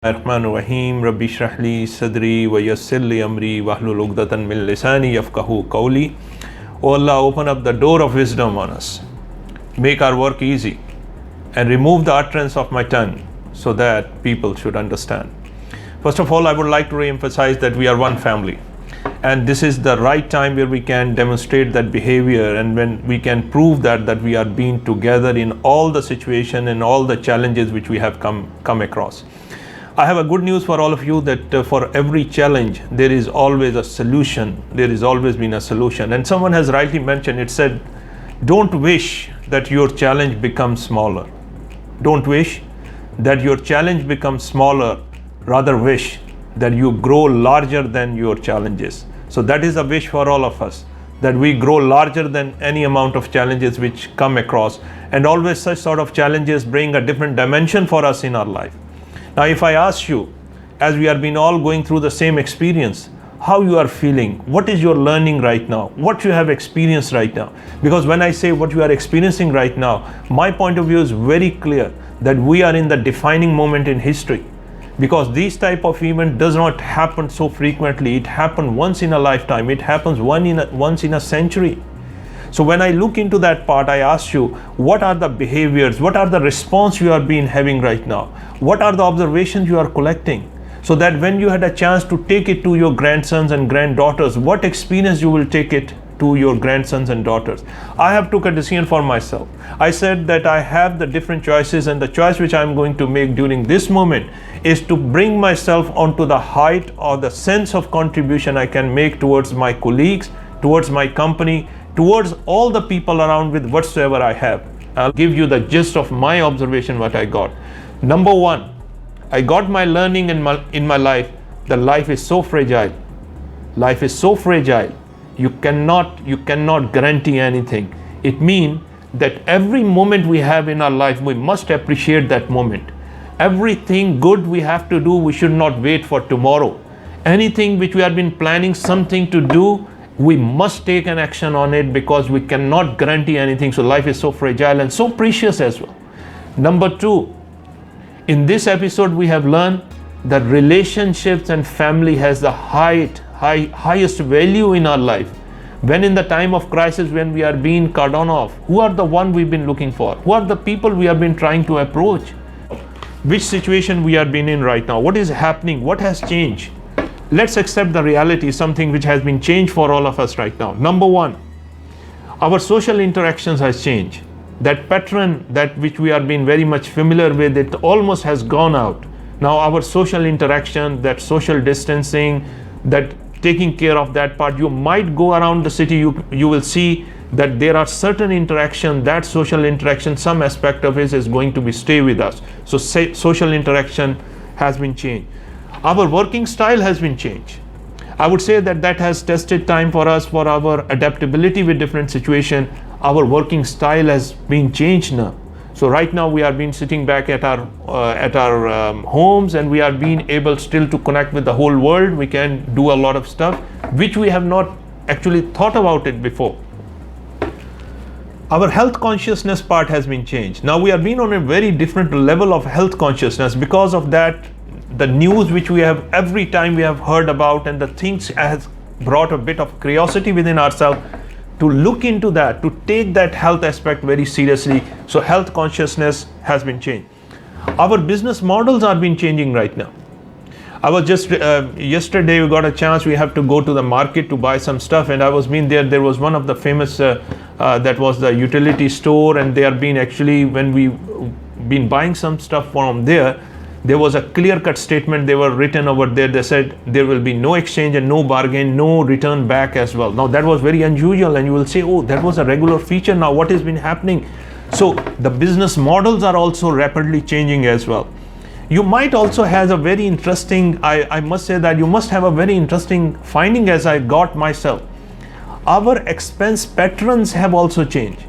Rahim Rabbi Shrahli Sadri wa Yassirli Amri Wahlul Uqdatan min Lisani Yafqahu Qawli. O Allah, open up the door of wisdom on us. Make our work easy and remove the utterance of my tongue so that people should understand. First of all, I would like to re-emphasize that we are one family. And this is the right time where we can demonstrate that behavior, and when we can prove that we are being together in all the situation and all the challenges which we have come across. I have a good news for all of you that for every challenge, there is always a solution. There has always been a solution. And someone has rightly mentioned, it said, don't wish that your challenge becomes smaller. Don't wish that your challenge becomes smaller. Rather wish that you grow larger than your challenges. So that is a wish for all of us, that we grow larger than any amount of challenges which come across. And always such sort of challenges bring a different dimension for us in our life. Now, if I ask you, as we have been all going through the same experience, how you are feeling, what is your learning right now, what you have experienced right now? Because when I say what you are experiencing right now, my point of view is very clear that we are in the defining moment in history. Because this type of event does not happen so frequently. It happens once in a lifetime. It happens once in a century. So when I look into that part, I ask you, what are the behaviors, what are the response you are being having right now? What are the observations you are collecting? So that when you had a chance to take it to your grandsons and granddaughters, what experience you will take it to your grandsons and daughters? I have took a decision for myself. I said that I have the different choices, and the choice which I am going to make during this moment is to bring myself onto the height or the sense of contribution I can make towards my colleagues, towards my company, towards all the people around with whatsoever I have. I'll give you the gist of my observation, what I got. Number one, I got my learning in my life. The life is so fragile. Life is so fragile. You cannot guarantee anything. It means that every moment we have in our life, we must appreciate that moment. Everything good we have to do, we should not wait for tomorrow. Anything which we have been planning something to do, we must take an action on it, because we cannot guarantee anything. So life is so fragile and so precious as well. Number two, in this episode we have learned that relationships and family has the highest value in our life. When in the time of crisis, when we are being cut off, who are the one we've been looking for? Who are the people we have been trying to approach? Which situation we are being in right now? What is happening? What has changed? Let's accept the reality, something which has been changed for all of us right now. Number one, our social interactions has changed. That pattern that which we are being very much familiar with, it almost has gone out. Now our social interaction, that social distancing, that taking care of that part, you might go around the city, you will see that there are certain interaction, that social interaction, some aspect of it is going to be stay with us. So social interaction has been changed. Our working style has been changed. I would say that has tested time for us, for our adaptability with different situation. Our working style has been changed now. So right now we are being sitting back at our homes, and we are being able still to connect with the whole world. We can do a lot of stuff which we have not actually thought about it before. Our health consciousness part has been changed. Now we are being on a very different level of health consciousness because of that. The news which we have every time we have heard about, and the things has brought a bit of curiosity within ourselves to look into that, to take that health aspect very seriously. So health consciousness has been changed. Our business models are been changing right now. I was just yesterday we got a chance, we have to go to the market to buy some stuff, and I was being there was one of the famous that was the utility store, and they are being actually, when we been buying some stuff from there was a clear-cut statement. They were written over there. They said there will be no exchange and no bargain, no return back as well. Now that was very unusual, and you will say, oh, that was a regular feature. Now what has been happening? So the business models are also rapidly changing as well. You might also have a very interesting, I must say that you must have a very interesting finding as I got myself. Our expense patterns have also changed.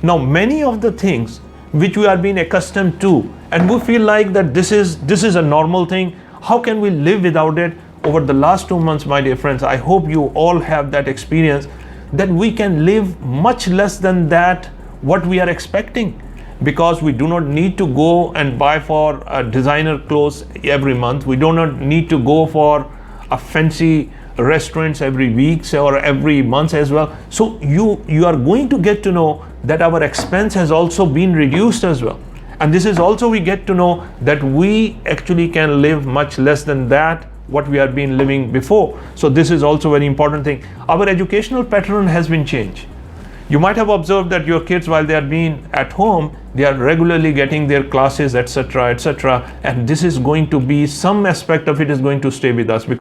Now many of the things which we are being accustomed to, and we feel like that this is a normal thing. How can we live without it? Over the last 2 months, my dear friends, I hope you all have that experience, that we can live much less than that what we are expecting. because we do not need to go and buy for designer clothes every month. We do not need to go for a fancy restaurants every week or every month as well. So you are going to get to know that our expense has also been reduced as well. And this is also, we get to know that we actually can live much less than that what we have been living before. So this is also a very important thing. Our educational pattern has been changed. You might have observed that your kids, while they are being at home, they are regularly getting their classes, etc., etc. And this is going to be, some aspect of it is going to stay with us.